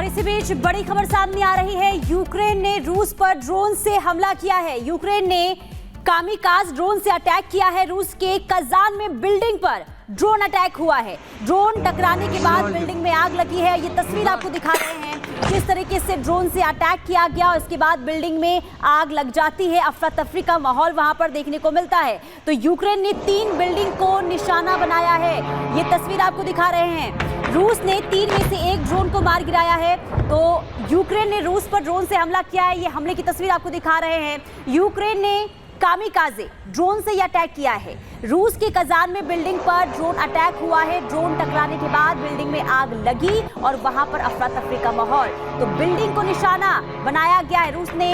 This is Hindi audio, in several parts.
और इसी बीच बड़ी खबर सामने आ रही है। यूक्रेन ने रूस पर ड्रोन से हमला किया है। यूक्रेन ने कामिकाज ड्रोन से अटैक किया है। रूस के कजान में बिल्डिंग पर ड्रोन अटैक हुआ है। ड्रोन टकराने के बाद बिल्डिंग में आग लगी है। ये तस्वीर आपको दिखा रहे हैं किस तरीके से ड्रोन से अटैक किया गया और इसके बाद बिल्डिंग में आग लग जाती है। अफरा तफरी का माहौल वहां पर देखने को मिलता है। तो यूक्रेन ने 3 बिल्डिंग को निशाना बनाया है। ये तस्वीर आपको दिखा रहे हैं। रूस ने 3 में से 1 ड्रोन को मार गिराया है। तो यूक्रेन ने रूस पर ड्रोन से हमला किया है। ये हमले की तस्वीर आपको दिखा रहे हैं। यूक्रेन ने कामिकाजे ड्रोन से यह अटैक किया है। रूस के कजान में बिल्डिंग पर ड्रोन अटैक हुआ है। ड्रोन टकराने के बाद बिल्डिंग में आग लगी और वहां पर अफरा तफरी का माहौल। तो बिल्डिंग को निशाना बनाया गया है। रूस ने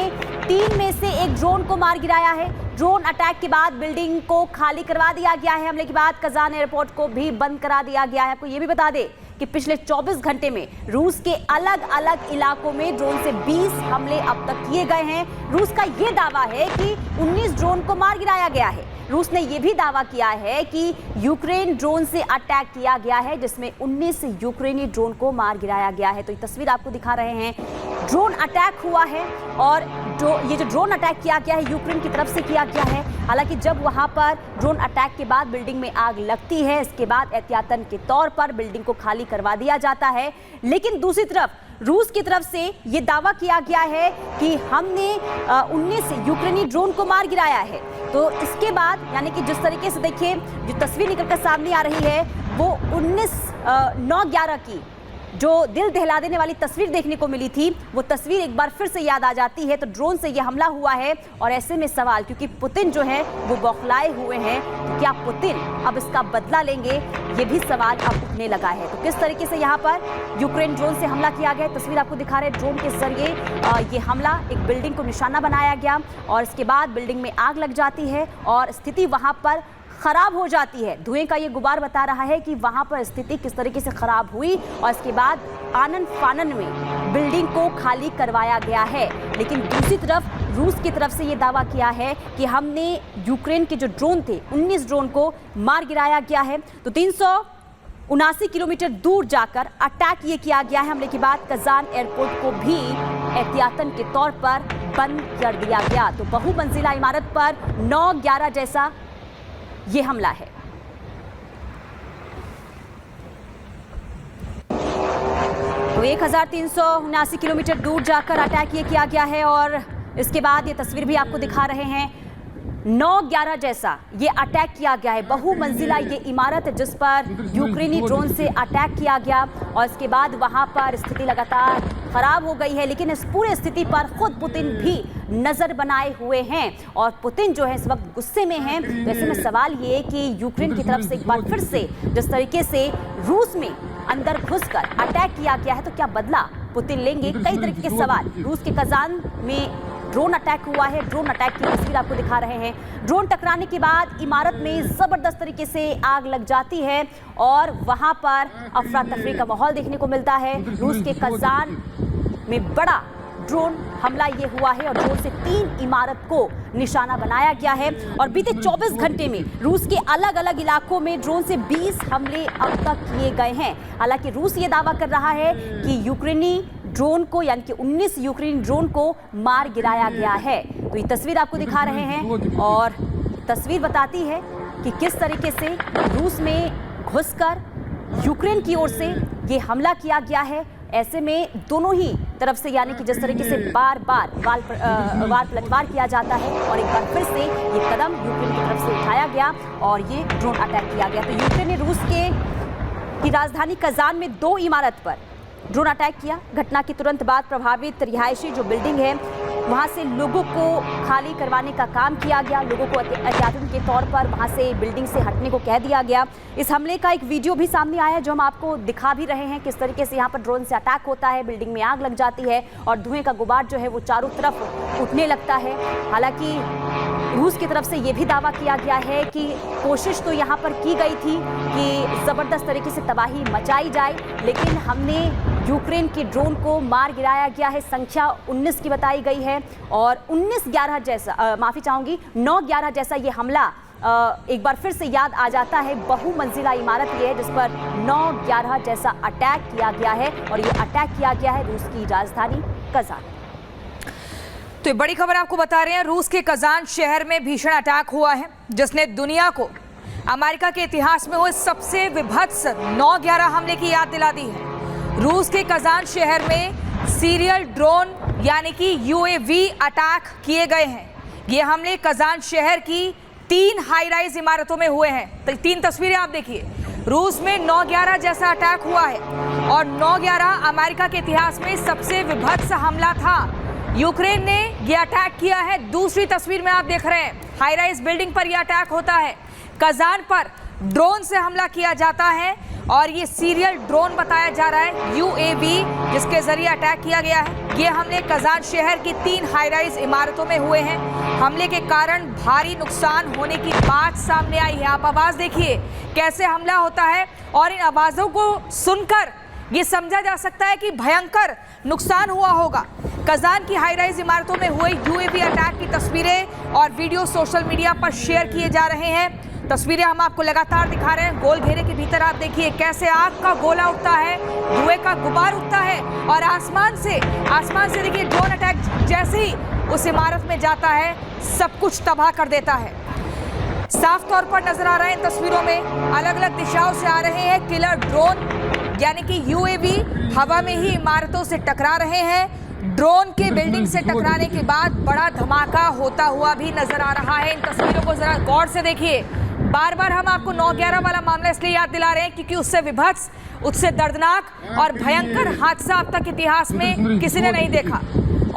3 में से 1 ड्रोन को मार गिराया है। ड्रोन अटैक के बाद बिल्डिंग को खाली करवा दिया गया है। हमले के बाद कजान एयरपोर्ट को भी बंद करा दिया गया है। आपको ये भी बता दें कि पिछले 24 घंटे में रूस के अलग अलग इलाकों में ड्रोन से 20 हमले अब तक किए गए हैं। रूस का यह दावा है कि 19 ड्रोन को मार गिराया गया है। रूस ने यह भी दावा किया है कि यूक्रेन ड्रोन से अटैक किया गया है, जिसमें 19 यूक्रेनी ड्रोन को मार गिराया गया है। तो ये तस्वीर आपको दिखा रहे हैं। ड्रोन अटैक हुआ है और ये जो ड्रोन अटैक किया गया है यूक्रेन की तरफ से किया गया है। हालांकि जब वहां पर ड्रोन अटैक के बाद बिल्डिंग में आग लगती है, इसके बाद एहतियातन के तौर पर बिल्डिंग को खाली करवा दिया जाता है। लेकिन दूसरी तरफ रूस की तरफ से ये दावा किया गया है कि हमने 19 यूक्रेनी ड्रोन को मार गिराया है। तो इसके बाद यानी कि जिस तरीके से देखिए जो तस्वीर निकलकर सामने आ रही है वो 9/11 की जो दिल दहला देने वाली तस्वीर देखने को मिली थी, वो तस्वीर एक बार फिर से याद आ जाती है। तो ड्रोन से ये हमला हुआ है और ऐसे में सवाल, क्योंकि पुतिन जो है वो बौखलाए हुए हैं, तो क्या पुतिन अब इसका बदला लेंगे, ये भी सवाल अब उठने लगा है। तो किस तरीके से यहाँ पर यूक्रेन ड्रोन से हमला किया गया, तस्वीर आपको दिखा रहे हैं। ड्रोन के जरिए ये हमला एक बिल्डिंग को निशाना बनाया गया और इसके बाद बिल्डिंग में आग लग जाती है और स्थिति वहाँ पर खराब हो जाती है। धुएं का ये गुबार बता रहा है कि वहां पर स्थिति किस तरीके से खराब हुई और इसके बाद आनन फानन में बिल्डिंग को खाली करवाया गया है। लेकिन दूसरी तरफ रूस की तरफ से ये दावा किया है कि हमने यूक्रेन के जो ड्रोन थे 19 ड्रोन को मार गिराया गया है। तो 379 किलोमीटर दूर जाकर अटैक ये किया गया है। हमले के बाद कजान एयरपोर्ट को भी एहतियातन के तौर पर बंद कर दिया गया। तो बहुमंजिला इमारत पर 9/11 जैसा ये हमला है। तो 1379 किलोमीटर दूर जाकर अटैक ये किया गया है और इसके बाद ये तस्वीर भी आपको दिखा रहे हैं। 9/11 जैसा ये अटैक किया गया है। बहुमंजिला ये इमारत जिस पर यूक्रेनी ड्रोन से अटैक किया गया और इसके बाद वहां पर स्थिति लगातार खराब हो गई है। लेकिन इस पूरी स्थिति पर खुद पुतिन भी नजर बनाए हुए हैं और पुतिन जो है इस वक्त गुस्से में हैं। तो ऐसे में सवाल ये है कि यूक्रेन की तरफ से एक बार फिर से जिस तरीके से रूस में अंदर घुसकर अटैक किया गया है, तो क्या बदला पुतिन लेंगे? कई तरीके के सवाल। रूस के कजान में ड्रोन अटैक हुआ है। ड्रोन अटैक की तस्वीर आपको दिखा रहे हैं। ड्रोन टकराने के बाद इमारत में जबरदस्त तरीके से आग लग जाती है और वहां पर अफरा तफरी का माहौल देखने को मिलता है। रूस के कजान में बड़ा ड्रोन हमला ये हुआ है और ड्रोन से 3 इमारत को निशाना बनाया गया है। और बीते 24 घंटे में रूस के अलग अलग इलाकों में ड्रोन से 20 हमले अब तक किए गए हैं। हालांकि रूस ये दावा कर रहा है कि यूक्रेनी ड्रोन को यानी कि 19 यूक्रेनी ड्रोन को मार गिराया गया है। तो ये तस्वीर आपको दिखा रहे हैं और तस्वीर बताती है कि किस तरीके से रूस में घुसकर यूक्रेन की ओर से ये हमला किया गया है। ऐसे में दोनों ही तरफ से यानी कि जिस तरीके से बार बार वार पलटवार किया जाता है और एक बार फिर से ये कदम यूक्रेन की तरफ से उठाया गया और ये ड्रोन अटैक किया गया। तो यूक्रेन ने रूस की राजधानी कजान में 2 इमारत पर ड्रोन अटैक किया। घटना के तुरंत बाद प्रभावित रिहायशी जो बिल्डिंग है वहां से लोगों को खाली करवाने का काम किया गया। लोगों को एहतियातन के तौर पर वहां से बिल्डिंग से हटने को कह दिया गया। इस हमले का एक वीडियो भी सामने आया है जो हम आपको दिखा भी रहे हैं। किस तरीके से यहाँ पर ड्रोन से अटैक होता है, बिल्डिंग में आग लग जाती है और धुएं का गुबार जो है वो चारों तरफ उठने लगता है। हालांकि रूस की तरफ से ये भी दावा किया गया है कि कोशिश तो यहाँ पर की गई थी कि ज़बरदस्त तरीके से तबाही मचाई जाए, लेकिन हमने यूक्रेन के ड्रोन को मार गिराया गया है। संख्या 19 की बताई गई है और 9/11 जैसा ये हमला एक बार फिर से याद आ जाता है। बहुमंजिला इमारत ये है जिस पर 9/11 जैसा अटैक किया गया है और ये अटैक किया गया है रूस की राजधानी कजान। तो ये बड़ी खबर आपको बता रहे हैं, रूस के कजान शहर में भीषण अटैक हुआ है जिसने दुनिया को अमेरिका के इतिहास में हुए सबसे विभत्स 9/11 हमले की याद दिला दी है। रूस के कजान शहर में सीरियल ड्रोन यानी कि यूएवी अटैक किए गए हैं। ये हमले कजान शहर की 3 हाई राइज इमारतों में हुए हैं। तो 3 तस्वीरें आप देखिए। रूस में 9/11 जैसा अटैक हुआ है और 9/11 अमेरिका के इतिहास में सबसे विभत्स हमला था। यूक्रेन ने यह अटैक किया है। दूसरी तस्वीर में आप देख रहे हैं हाई राइज बिल्डिंग पर यह अटैक होता है। कजान पर ड्रोन से हमला किया जाता है और ये सीरियल ड्रोन बताया जा रहा है, यूएवी, जिसके जरिए अटैक किया गया है। ये हमले कजान शहर की 3 हाई राइज इमारतों में हुए हैं। हमले के कारण भारी नुकसान होने की बात सामने आई है। आप आवाज देखिए कैसे हमला होता है और इन आवाजों को सुनकर ये समझा जा सकता है कि भयंकर नुकसान हुआ होगा। कजान की हाई राइज इमारतों में हुए यूएवी अटैक की तस्वीरें और वीडियो सोशल मीडिया पर शेयर किए जा रहे हैं। तस्वीरें हम आपको लगातार दिखा रहे हैं। गोल घेरे के भीतर आप देखिए कैसे आग का गोला उठता है, धुएं का गुबार उठता है और आसमान से देखिए ड्रोन अटैक जैसे ही उस इमारत में जाता है सब कुछ तबाह कर देता है। साफ तौर पर नजर आ रहा है इन तस्वीरों में अलग अलग दिशाओं से आ रहे हैं किलर ड्रोन यानी कि यूएवी हवा में ही इमारतों से टकरा रहे हैं। ड्रोन के बिल्डिंग से टकराने के बाद बड़ा धमाका होता हुआ भी नजर आ रहा है। इन तस्वीरों को जरा गौर से देखिए। बार बार हम आपको 9/11 वाला मामला इसलिए याद दिला रहे हैं क्योंकि उससे विभत्स, उससे दर्दनाक और भयंकर हादसा अब तक इतिहास में किसी ने नहीं देखा।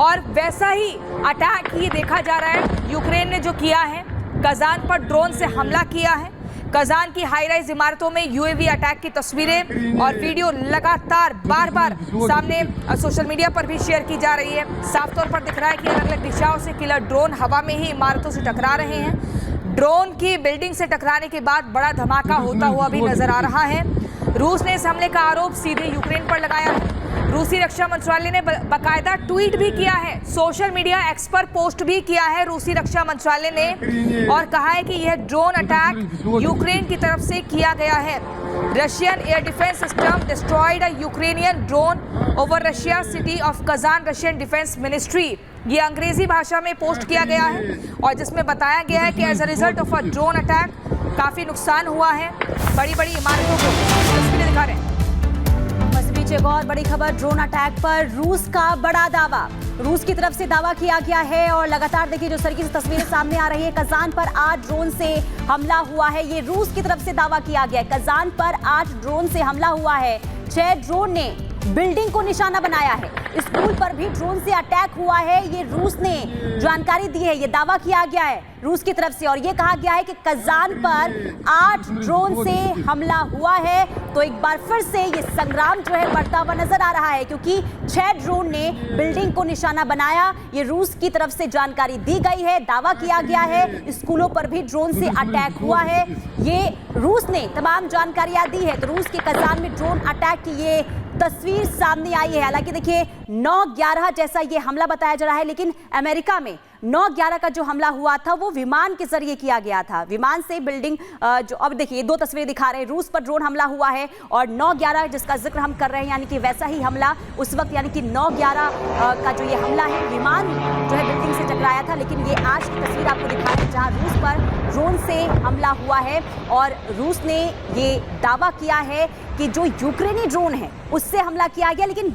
और वैसा ही अटैक ही देखा जा रहा है यूक्रेन ने जो किया है। कजान पर ड्रोन से हमला किया है। कजान की हाई राइज इमारतों में यूएवी अटैक की तस्वीरें और वीडियो लगातार बार सामने सोशल मीडिया पर भी शेयर की जा रही है। साफ तौर पर दिख रहा है कि अलग अलग दिशाओं से किलर ड्रोन हवा में ही इमारतों से टकरा रहे हैं। ड्रोन की बिल्डिंग से टकराने के बाद बड़ा धमाका होता हुआ भी नजर आ रहा है। रूस ने इस हमले का आरोप सीधे यूक्रेन पर लगाया है। रूसी रक्षा मंत्रालय ने बाकायदा ट्वीट भी किया है, सोशल मीडिया एक्स पर पोस्ट भी किया है रूसी रक्षा मंत्रालय ने और कहा है कि यह ड्रोन अटैक यूक्रेन की तरफ से किया गया है। Russian air defence system destroyed a Ukrainian drone over Russia city of Kazan, Russian defence ministry. ये अंग्रेजी भाषा में पोस्ट किया गया है और जिसमें बताया गया है कि as a result of a drone attack काफी नुकसान हुआ है। बड़ी बड़ी इमारतों को तस्वीरें दिखा रहे हैं। एक और बड़ी खबर, ड्रोन अटैक पर रूस का बड़ा दावा। रूस की तरफ से दावा किया गया है और लगातार देखिए जो तरीके से तस्वीरें सामने आ रही है। कजान पर 8 ड्रोन से हमला हुआ है, ये रूस की तरफ से दावा किया गया है। कजान पर 8 ड्रोन से हमला हुआ है। 6 ड्रोन ने बिल्डिंग को निशाना बनाया है। स्कूल पर भी ड्रोन से अटैक हुआ है, ये रूस ने जानकारी दी है, ये दावा किया गया है रूस की तरफ से। और ये कहा गया है कि कजान पर 8 ड्रोन से हमला हुआ है। तो एक बार फिर से ये संग्राम जो है बढ़ता हुआ नजर आ रहा है क्योंकि 6 ड्रोन ने बिल्डिंग को निशाना बनाया। ये रूस की तरफ से जानकारी दी गई है, दावा किया गया है। स्कूलों पर भी ड्रोन से अटैक हुआ है, ये रूस ने तमाम जानकारियां दी है। तो रूस के कजान में ड्रोन अटैक की ये तस्वीर सामने आई है। हालांकि देखिए 9/11 जैसा ये हमला बताया जा रहा है, लेकिन अमेरिका में 9/11 का जो हमला हुआ था वो विमान के जरिए किया गया था। विमान से बिल्डिंग जो अब देखिए 2 तस्वीरें दिखा रहे हैं, रूस पर ड्रोन हमला हुआ है और 9/11 जिसका जिक्र हम कर रहे हैं यानी कि वैसा ही हमला उस वक्त यानी कि 9/11 का जो ये हमला है, विमान जो है बिल्डिंग से टकराया था। लेकिन ये आज की तस्वीर आपको दिखा रहे हैं जहाँ रूस पर ड्रोन से हमला हुआ है और रूस ने ये दावा किया है कि जो यूक्रेनी ड्रोन है उससे हमला किया गया। लेकिन